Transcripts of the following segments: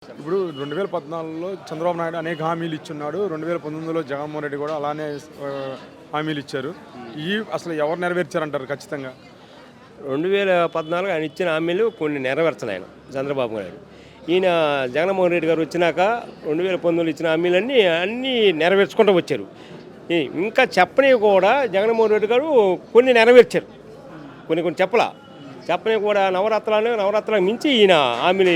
ఇప్పుడు 2014లో చంద్రబాబు నాయుడు అనేక హామీలు ఇచ్చున్నాడు. 2019లో జగన్మోహన్ రెడ్డి కూడా అలానే హామీలు ఇచ్చారు. అసలు ఎవరు నెరవేర్చారంటారు ఖచ్చితంగా? 2014 ఆయన ఇచ్చిన హామీలు కొన్ని నెరవేర్చలే ఆయన చంద్రబాబు నాయుడు. ఈయన జగన్మోహన్ రెడ్డి గారు వచ్చినాక 2019లో ఇచ్చిన అన్నీ నెరవేర్చుకుంటూ వచ్చారు. ఇంకా చెప్పనివి కూడా జగన్మోహన్ రెడ్డి గారు కొన్ని నెరవేర్చారు. కొన్ని చెప్పనివి కూడా నవరాత్రాలకు మించి ఈయన హామీలు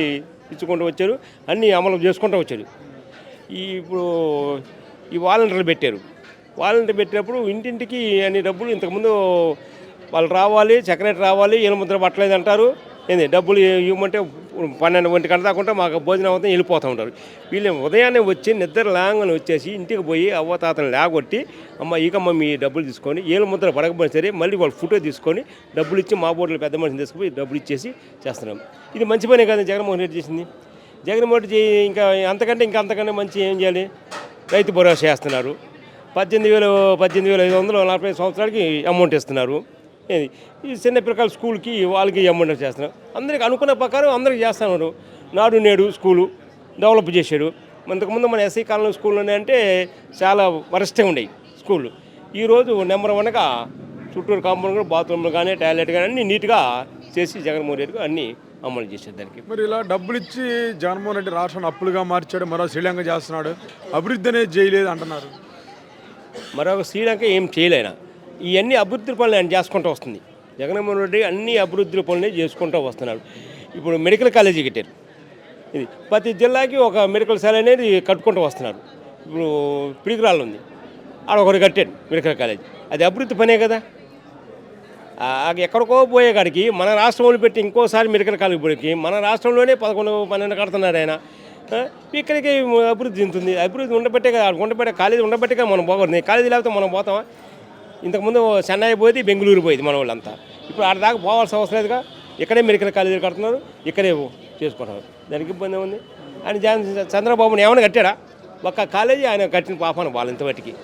ఇచ్చుకుంటూ వచ్చారు. అన్నీ అమలు చేసుకుంటూ వచ్చారు. ఇప్పుడు ఈ వాలంటీర్లు పెట్టారు. వాలంటీర్ పెట్టినప్పుడు ఇంటింటికి అన్ని డబ్బులు ఇంతకుముందు వాళ్ళు రావాలి, సెక్రటరీ రావాలి, ఏలుముద్ర పట్టలేదు అంటారు. ఏంది డబ్బులు ఇవ్వమంటే 12 ఒంటి గంట దాకా మాకు భోజనం అవుతాం వెళ్ళిపోతూ ఉంటారు. వీళ్ళు ఉదయాన్నే వచ్చి నిద్ర లాంగని వచ్చేసి ఇంటికి పోయి అవ్వతాతను లేగొట్టి ఈకమ్మ మీ డబ్బులు తీసుకొని ఏలుముద్ర పడకపోయినా సరే మళ్ళీ వాళ్ళు ఫోటో తీసుకొని డబ్బులు ఇచ్చి మా బోర్డులో పెద్ద మనిషిని తీసుకుపోయి డబ్బులు ఇచ్చేసి చేస్తున్నాం. ఇది మంచి పనే కదా జగన్మోహన్ రెడ్డి చేసింది. జగన్మోహన్ రెడ్డి ఇంకా అంతకంటే మంచి ఏం చేయాలి? రైతు భరోసా చేస్తున్నారు. 18,500 45 సంవత్సరాలకి అమౌంట్ ఇస్తున్నారు. ఈ చిన్న పిల్లకాయల స్కూల్కి వాళ్ళకి అమౌంట్ చేస్తున్నారు. అందరికీ అనుకున్న ప్రకారం అందరికీ చేస్తున్నారు. నాడు నేడు స్కూలు డెవలప్ చేశాడు. ఇంతకుముందు మన ఎస్సీ కాలనీ స్కూల్ అంటే చాలా వరస్ట్గా ఉండేవి స్కూళ్ళు. ఈరోజు నెంబర్ 1గా చుట్టూరు కాంపౌండ్ కూడా బాత్రూమ్లు కానీ టాయిలెట్ కానీ అన్నీ నీట్గా చేసి జగన్మోహన్ రెడ్డి అన్నీ అమలు చేసేది. దానికి మరి ఇలా డబ్బులు ఇచ్చి జగన్మోహన్ రెడ్డి రాష్ట్రాన్ని అప్పులుగా మార్చాడు, మరో శ్రీలంక చేస్తున్నాడు, అభివృద్ధి అనేది చేయలేదు అంటున్నారు. మరొక శ్రీలంక ఏం చేయలేనా? ఇవన్నీ అభివృద్ధి పనులు ఆయన చేసుకుంటూ వస్తుంది. జగన్మోహన్ రెడ్డి అన్ని అభివృద్ధి పనులు చేసుకుంటూ వస్తున్నాడు. ఇప్పుడు మెడికల్ కాలేజీ కట్టారు. ఇది ప్రతి జిల్లాకి ఒక మెడికల్ కాలేజ్ అనేది కట్టుకుంటూ వస్తున్నారు. ఇప్పుడు పిడికిరాళ్ళు ఉంది, ఆడ ఒకరు కట్టాడు మెడికల్ కాలేజీ. అది అభివృద్ధి పనే కదా. ఎక్కడికో పోయే కాడికి మన రాష్ట్రంలో పెట్టి ఇంకోసారి మెడికల్ కాలేజీ పోయి మన రాష్ట్రంలోనే 11, 12 కడుతున్నారు ఆయన. ఇక్కడికి అభివృద్ధి చెందుతుంది. అభివృద్ధి ఉండబట్టే కదా, కాలేజీ ఉండబట్టే కదా మనం పోకూడదు. కాలేజీ లేకపోతే మనం పోతామా? ఇంతకుముందు చెన్నై పోయింది, బెంగళూరు పోయింది మన వాళ్ళంతా. ఇప్పుడు ఆడ దాకా పోవాల్సిన అవసరం లేదుగా. ఇక్కడే మెడికల్ కాలేజీలు కడుతున్నారు, ఇక్కడే చేసుకుంటున్నారు. దానికి ఇబ్బంది ఉంది. ఆయన చంద్రబాబుని ఏమైనా కట్టాడా? ఒక్క కాలేజీ ఆయన కట్టిన పాపాను వాళ్ళు ఇంతవరకు.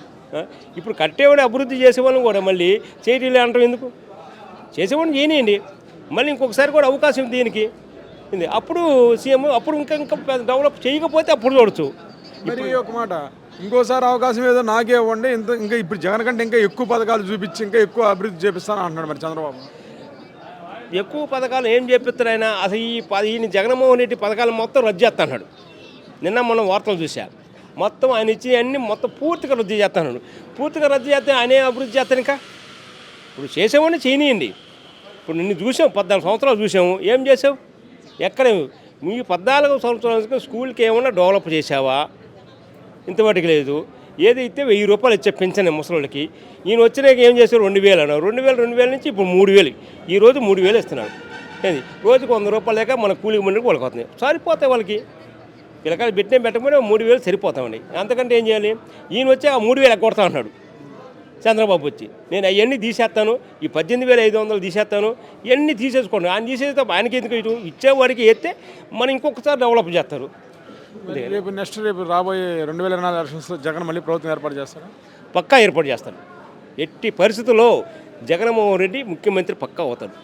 ఇప్పుడు కట్టేవాడు అభివృద్ధి చేసేవాళ్ళని కూడా మళ్ళీ చేయలే అంటాం ఎందుకు? చేసేవాడిని చేయనియండి, మళ్ళీ ఇంకొకసారి కూడా అవకాశం దీనికి. అప్పుడు సీఎం అప్పుడు ఇంకా డెవలప్ చేయకపోతే అప్పుడు చూడొచ్చు. మరి ఒక మాట, ఇంకోసారి అవకాశం ఏదో నాకే ఇవ్వండి, ఇంకా ఇప్పుడు జగన్ కంటే ఇంకా ఎక్కువ పథకాలు చూపించి ఇంకా ఎక్కువ అభివృద్ధి చేపిస్తాను అంటున్నాడు మరి చంద్రబాబు. ఎక్కువ పథకాలు ఏం చేపిస్తారు ఆయన? అసలు ఈయన జగన్మోహన్ రెడ్డి పథకాలు మొత్తం రద్దు చేస్తున్నాడు. నిన్న మనం వార్తలు చూసా. మొత్తం ఆయన ఇచ్చి అన్నీ మొత్తం పూర్తిగా రద్దు చేస్తున్నాడు. పూర్తిగా రద్దు చేస్తే ఆయనే అభివృద్ధి చేస్తాను. ఇంకా ఇప్పుడు చేసేవాడిని చేయనియండి. ఇప్పుడు నిన్ను చూసాం, 14 సంవత్సరాలు చూసాము, ఏం చేసావు? ఎక్కడ మీ 14 సంవత్సరాలకి స్కూల్కి ఏమన్నా డెవలప్ చేసావా? ఇంతవాటికి లేదు. ఏదైతే 1000 రూపాయలు ఇచ్చే పెన్షన్ ముసలికి, ఈయన వచ్చినాక ఏం చేశారు? 2000 అన్నారు. 2000 నుంచి ఇప్పుడు 3000. ఈరోజు 3000 ఇస్తున్నాడు. ఏది రోజుకు 100 రూపాయలు లేక మన కూలికి మండికి వాళ్ళకి వస్తున్నాయి. సరిపోతాయి వాళ్ళకి. పిల్లకాయలు పెట్టకపోయినా 3000 సరిపోతామండి. అంతకంటే ఏం చేయాలి? ఈయన వచ్చి ఆ 3000 ఎగ్గొడతా అన్నాడు చంద్రబాబు వచ్చి. నేను అవన్నీ తీసేస్తాను, ఈ 18,500 తీసేస్తాను, ఇవన్నీ తీసేసుకోండి. ఆయన తీసేస్తే ఆయనకి ఎందుకు ఇటు ఇచ్చేవాడికి ఎత్తే మనం ఇంకొకసారి డెవలప్ చేస్తారు. రేపు రాబోయే 2024 ఎలక్షన్స్లో జగన్ మళ్ళీ ప్రభుత్వం ఏర్పాటు చేస్తారా? పక్కా ఏర్పాటు చేస్తారు. ఎట్టి పరిస్థితుల్లో జగన్మోహన్ రెడ్డి ముఖ్యమంత్రి పక్కా అవుతాడు.